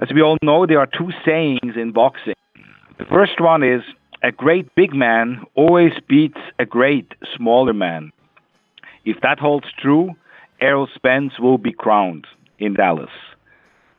As we all know, there are two sayings in boxing. The first one is, a great big man always beats a great smaller man. If that holds true, Errol Spence will be crowned in Dallas.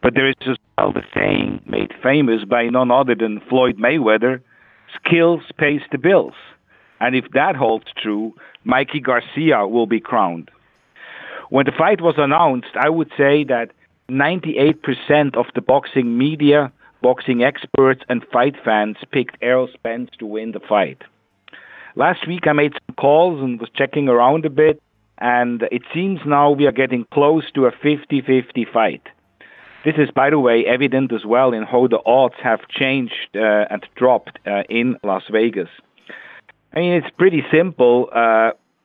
But there is as well the saying made famous by none other than Floyd Mayweather, skills pays the bills. And if that holds true, Mikey Garcia will be crowned. When the fight was announced, I would say that 98% of the boxing media, boxing experts, and fight fans picked Errol Spence to win the fight. Last week I made some calls and was checking around a bit, and it seems now we are getting close to a 50-50 fight. This is, by the way, evident as well in how the odds have changed and dropped in Las Vegas. I mean, it's pretty simple.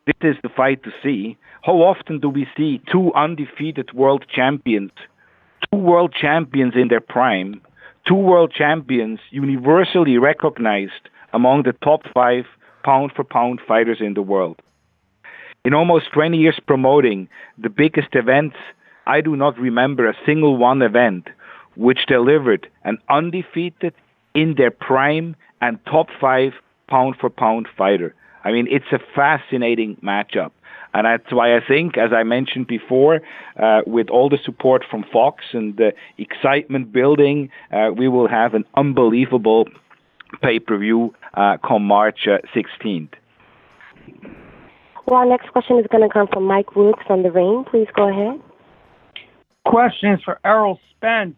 This is the fight to see. How often do we see two undefeated world champions, two world champions in their prime, two world champions universally recognized among the top 5 pound-for-pound fighters in the world? In almost 20 years promoting the biggest events, I do not remember a single one event which delivered an undefeated, in their prime, and top 5 pound-for-pound fighter. I mean, it's a fascinating matchup. And that's why I think, as I mentioned before, with all the support from Fox and the excitement building, we will have an unbelievable pay-per-view come March 16th. Well, our next question is going to come from Mike Woods from The Ring. Please go ahead. Question is for Errol Spence.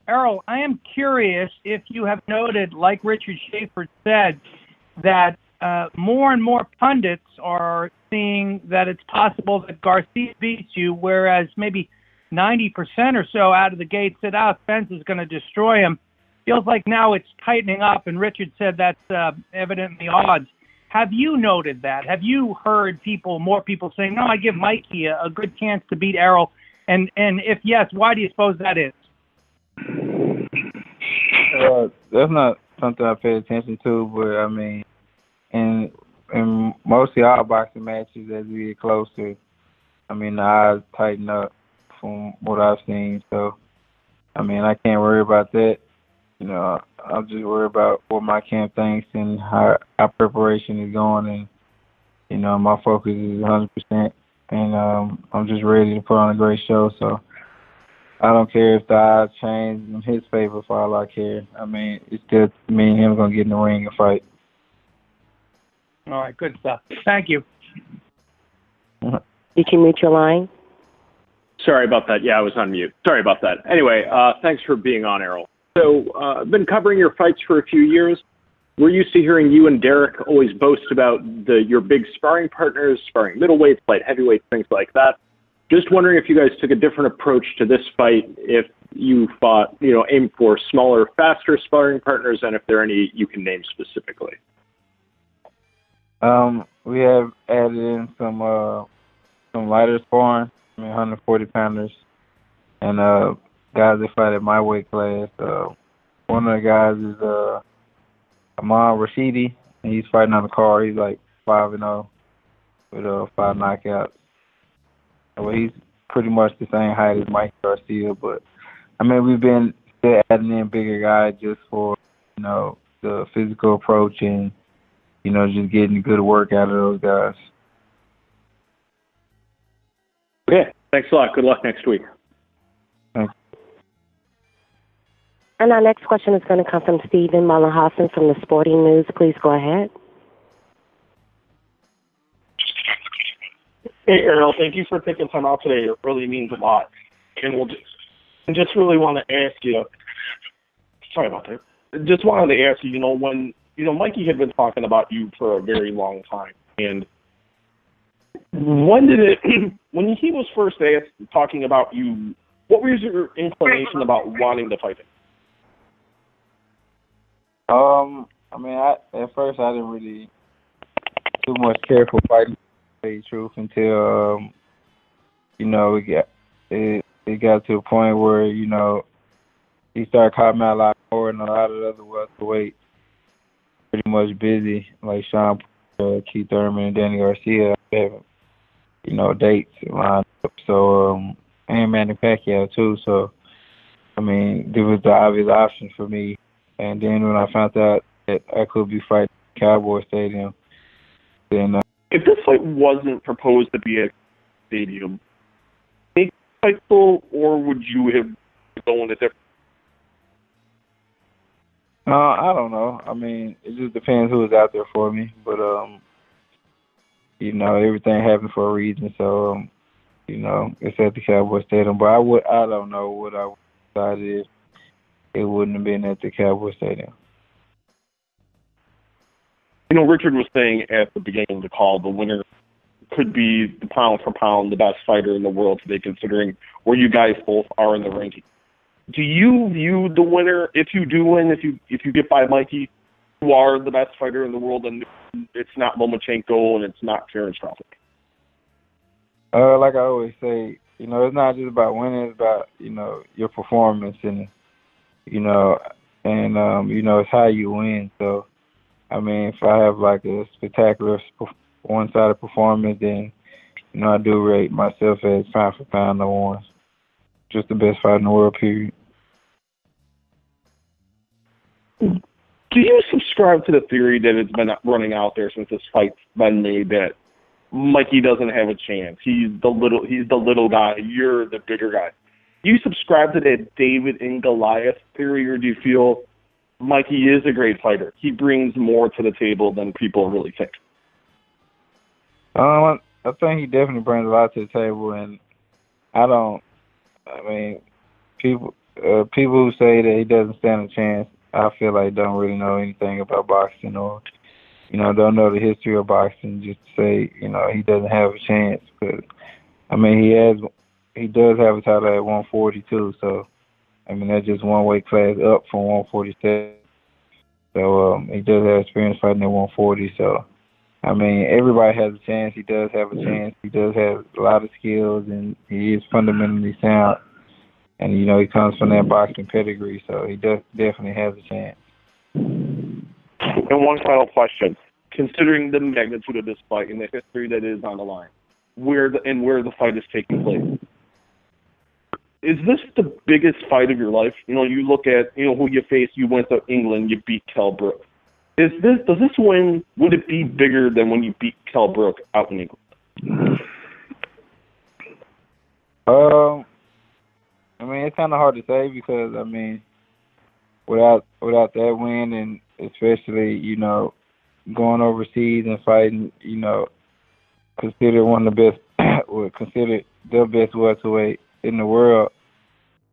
Errol, I am curious if you have noted, like Richard Schaefer said, that more and more pundits are seeing that it's possible that Garcia beats you, whereas maybe 90% or so out of the gate said, Spence is going to destroy him. Feels like now it's tightening up, and Richard said that's evident in the odds. Have you noted that? Have you heard more people saying, no, I give Mikey a good chance to beat Errol? And if yes, why do you suppose that is? That's not something I pay attention to, but I mean, in mostly all boxing matches, as we get closer, I mean, the odds tighten up from what I've seen. So, I mean, I can't worry about that. You know, I'll just worry about what my camp thinks and how our preparation is going. And, you know, my focus is 100%. And I'm just ready to put on a great show. So I don't care if the odds change in his favor for all I care. I mean, it's still me and him going to get in the ring and fight. All right, good stuff. Thank you. Did you mute your line? Sorry about that. Yeah, I was on mute. Sorry about that. Anyway, thanks for being on, Errol. So I've been covering your fights for a few years. We're used to hearing you and Derek always boast about your big sparring partners, sparring middleweights, light heavyweights, things like that. Just wondering if you guys took a different approach to this fight, if you fought, aimed for smaller, faster sparring partners, and if there are any you can name specifically. We have added in some lighter sparring, 140-pounders, and guys that fight at my weight class. One of the guys is Ahmad Rashidi, and he's fighting on the card. He's like 5-0 with 5 knockouts. Well, he's pretty much the same height as Mikey Garcia, but I mean, we've been still adding in bigger guys just for the physical approach and just getting good work out of those guys. Okay, thanks a lot. Good luck next week. Thanks. And our next question is going to come from Stephen Mullenhausen from the Sporting News. Please go ahead. Hey, Errol, thank you for taking time out today. It really means a lot. And just really want to ask you, sorry about that. Just wanted to ask you, when, Mikey had been talking about you for a very long time. And when he was first asked, talking about you, what was your inclination about wanting to fight him? At first I didn't really too much care for fighting, to tell you the truth, until, it got to a point where, he started calling me out a lot more, and a lot of the other welterweights pretty much busy, like Sean, Keith Thurman, and Danny Garcia, having, dates lined up. So, and Manny Pacquiao too. So I mean, there was the obvious option for me. And then when I found out that I could be fighting at Cowboy Stadium, then if this fight wasn't proposed to be at stadium, make it fightful, or would you have gone a different? I don't know. I mean, it just depends who's out there for me. But you know, everything happened for a reason. So you know, it's at the Cowboy Stadium. But I don't know what I would have decided if it wouldn't have been at the Cowboy Stadium. You know, Richard was saying at the beginning of the call, the winner could be the pound for pound the best fighter in the world today, considering where you guys both are in the ranking. Do you view the winner, if you do win, if you get by Mikey, who are the best fighter in the world, and it's not Lomachenko and it's not Terrence Crawford? Like I always say, you know, it's not just about winning; it's about, you know, your performance, and you know, you know, it's how you win. So, I mean, if I have like a spectacular one-sided performance, then you know, I do rate myself as pound for pound number one, just the best fighter in the world. Period. Do you subscribe to the theory that it's been running out there since this fight's been made that Mikey doesn't have a chance? He's the little guy. You're the bigger guy. Do you subscribe to that David and Goliath theory, or do you feel Mikey is a great fighter? He brings more to the table than people really think. I think he definitely brings a lot to the table, and I mean, people who say that he doesn't stand a chance, I feel like don't really know anything about boxing, or, you know, don't know the history of boxing, just to say, you know, he doesn't have a chance. But I mean, he does have a title at 142, so I mean, that's just one weight class up from 147. So he does have experience fighting at 140. So I mean, everybody has a chance. He does have a chance. He does have a lot of skills, and he is fundamentally sound. And, you know, he comes from that boxing pedigree, so he definitely has a chance. And one final question. Considering the magnitude of this fight and the history that is on the line, where the fight is taking place, is this the biggest fight of your life? You know, you look at, you know, who you face. You went to England. You beat Kell Brook. Does this win, would it be bigger than when you beat Kell Brook out in England? I mean, it's kind of hard to say because, I mean, without that win, and especially, you know, going overseas and fighting, you know, considered one of the best, considered the best welterweight in the world,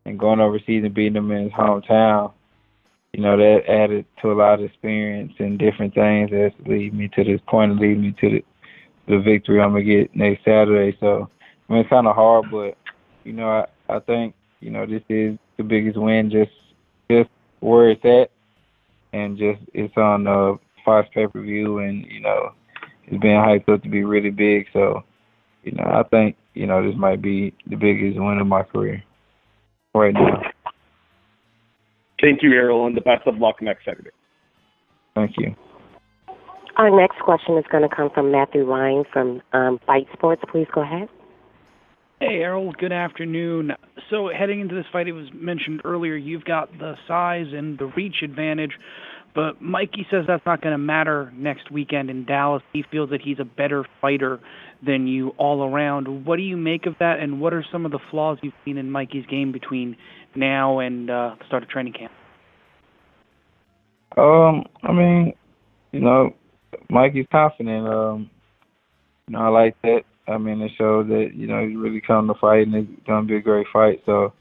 and going overseas and beating him in his hometown, you know, that added to a lot of experience and different things that lead me to this point and lead me to the victory I'm going to get next Saturday. So, I mean, it's kind of hard, but, you know, I think, you know, this is the biggest win, just where it's at, and just it's on Fox pay-per-view, and, you know, it's being hyped up to be really big. So, you know, I think, you know, this might be the biggest win of my career right now. Thank you, Errol, and the best of luck next Saturday. Thank you. Our next question is going to come from Matthew Ryan from Fight Sports. Please go ahead. Hey, Errol, good afternoon. So heading into this fight, it was mentioned earlier, you've got the size and the reach advantage, but Mikey says that's not going to matter next weekend in Dallas. He feels that he's a better fighter than you all around. What do you make of that, and what are some of the flaws you've seen in Mikey's game between now and the start of training camp? I mean, you know, Mikey's confident. You know, I like that. I mean, it shows that, you know, he's really come to fight, and it's going to be a great fight. So,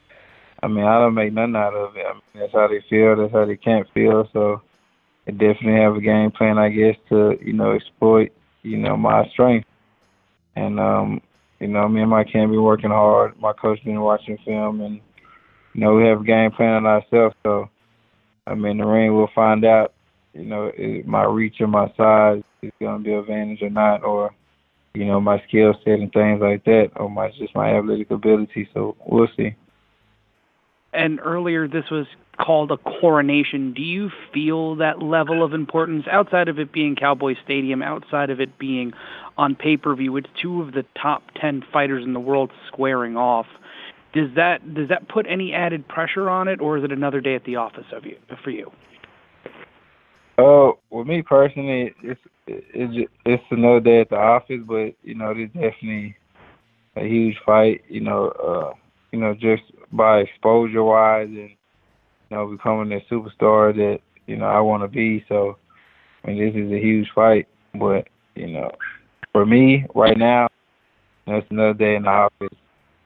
I mean, I don't make nothing out of it. I mean, that's how they feel. That's how they can't feel. So, they definitely have a game plan, I guess, to, you know, exploit, you know, my strength. And, you know, me and my camp been working hard. My coach been watching film, and, you know, we have a game plan on ourselves. So, I mean, the ring, we'll find out, you know, my reach or my size is going to be an advantage or not, or, you know, my skill set and things like that, or my athletic ability. So we'll see. And earlier this was called a coronation. Do you feel that level of importance outside of it being Cowboy Stadium, outside of it being on pay-per-view? It's two of the top 10 fighters in the world squaring off. Does that put any added pressure on it, or is it another day at the office for you? With me personally, it's another day at the office, but it's definitely a huge fight. Just by exposure wise and becoming the superstar that I want to be. So this is a huge fight, but for me right now, it's another day in the office.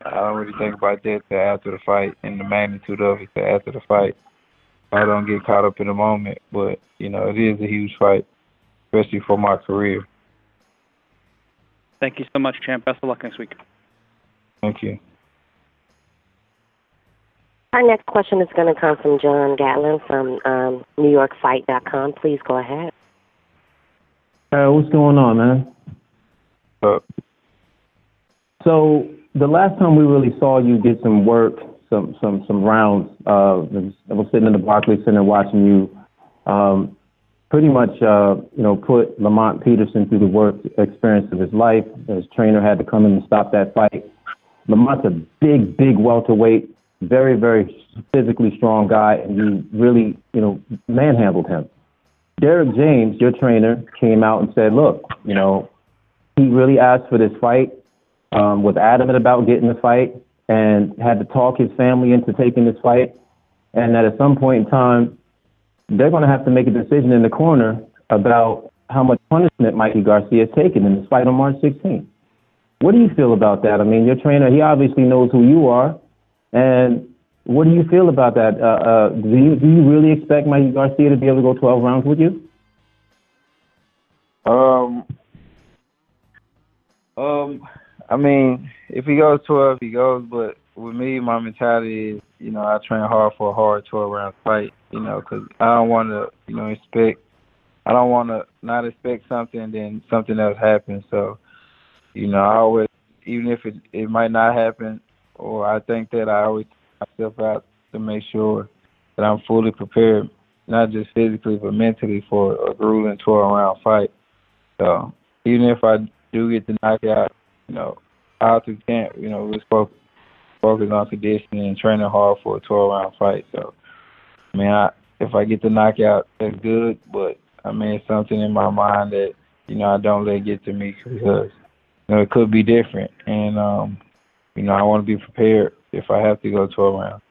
I don't really think about that till after the fight and the magnitude of it till after the fight. I don't get caught up in the moment, but it is a huge fight, especially for my career. Thank you so much, champ. Best of luck next week. Thank you. Our next question is going to come from John Gatlin from NewYorkFight.com. Please go ahead. What's going on, man? So the last time we really saw you get some work, some rounds, I was sitting in the Barclays Center watching you pretty much, put Lamont Peterson through the work experience of his life. His trainer had to come in and stop that fight. Lamont's a big welterweight, very, very physically strong guy, and you really, manhandled him. Derek James, your trainer, came out and said, look, he really asked for this fight, was adamant about getting the fight, and had to talk his family into taking this fight, and that at some point in time, they're going to have to make a decision in the corner about how much punishment Mikey Garcia has taken in this fight on March 16th. What do you feel about that? I mean, your trainer, he obviously knows who you are, and what do you feel about that? Do you really expect Mikey Garcia to be able to go 12 rounds with you? I mean, if he goes 12, he goes. But with me, my mentality is, I train hard for a hard 12-round fight. Because I don't want to, expect. I don't want to not expect something, and then something else happens. So, I always, even if it might not happen, or I think that I always put myself out to make sure that I'm fully prepared, not just physically but mentally for a grueling 12-round fight. So even if I do get the knockout, out through camp, we're focused on conditioning and training hard for a 12-round fight. So, if I get the knockout, that's good, but it's something in my mind that I don't let get to me because it could be different, and I want to be prepared if I have to go 12 rounds.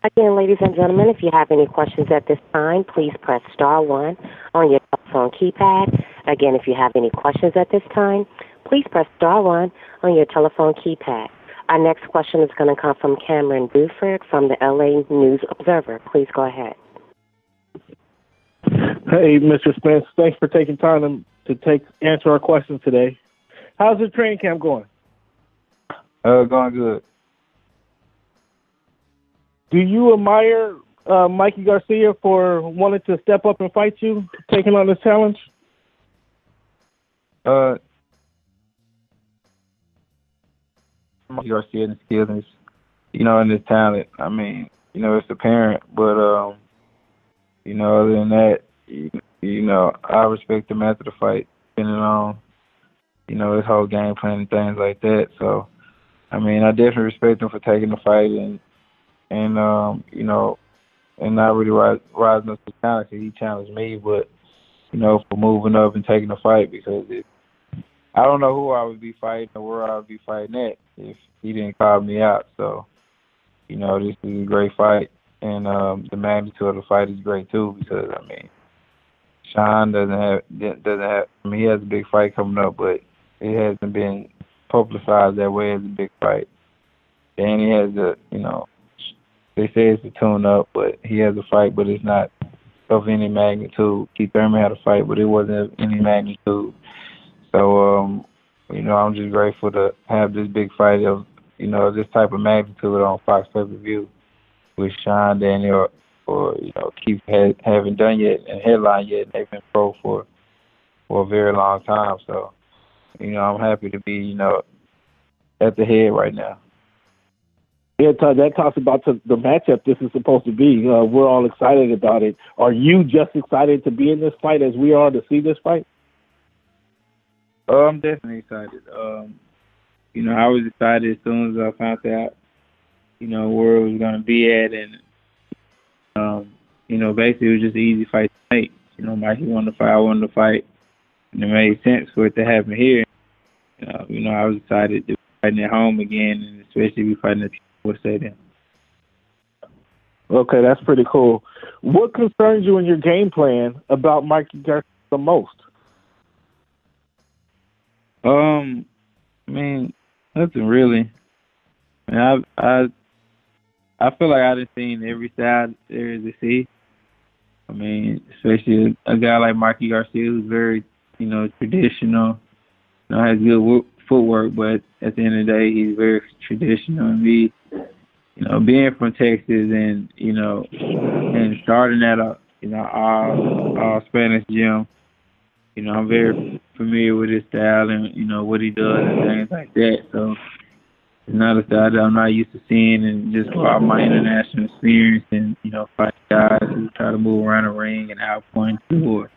Again, ladies and gentlemen, if you have any questions at this time, please press star 1 on your telephone keypad. Again, if you have any questions at this time, please press star 1 on your telephone keypad. Our next question is going to come from Cameron Buford from the LA News Observer. Please go ahead. Hey, Mr. Spence, thanks for taking time to answer our questions today. How's the training camp going? Going good. Do you admire Mikey Garcia for wanting to step up and fight you, taking on this challenge? Mikey Garcia and his skills and his talent. It's apparent, but other than that, I respect him after the fight, depending on his whole game plan and things like that. So, I definitely respect him for taking the fight and not really rising up to the challenge. He challenged me, but for moving up and taking the fight because I don't know who I would be fighting or where I would be fighting at if he didn't call me out. So, this is a great fight, and the magnitude of the fight is great too because Sean doesn't have. He has a big fight coming up, but it hasn't been publicized that way as a big fight. And he has they say it's a tune-up, but he has a fight, but it's not of any magnitude. Keith Thurman had a fight, but it wasn't of any magnitude. So, I'm just grateful to have this big fight of, this type of magnitude on Fox pay-per-view with Sean, Daniel, or Keith haven't done yet and headline yet. And they've been pro for a very long time. So, I'm happy to be, at the head right now. Yeah, that talks about the matchup this is supposed to be. We're all excited about it. Are you just excited to be in this fight as we are to see this fight? I'm definitely excited. I was excited as soon as I found out, where it was going to be at. And, basically it was just an easy fight to make. Mikey wanted to fight, I wanted to fight. And it made sense for it to happen here. I was excited to be fighting at home again, and especially be fighting at the Stadium. Okay, that's pretty cool. What concerns you in your game plan about Mikey Garcia the most? Nothing really. I feel like I done seen every side there is to see. Especially a guy like Mikey Garcia, who's very, traditional, has good footwork, but at the end of the day, he's very traditional. And being from Texas and, and starting at a, all Spanish gym, I'm very familiar with his style and, what he does and things like that. So it's not a style that I'm not used to seeing, and just for all my international experience and, fight guys who try to move around the ring and outpoint you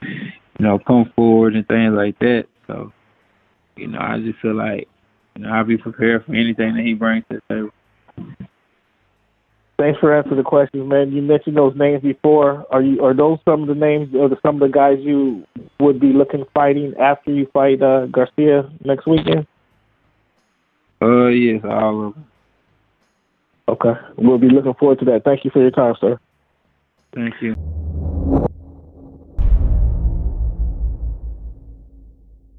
or, come forward and things like that. So, I just feel like, I'll be prepared for anything that he brings to the table. Thanks for answering the questions, man. You mentioned those names before. Are those some of the names or some of the guys you would be looking fighting after you fight Garcia next weekend? Yes, all of them. Okay. We'll be looking forward to that. Thank you for your time, sir. Thank you.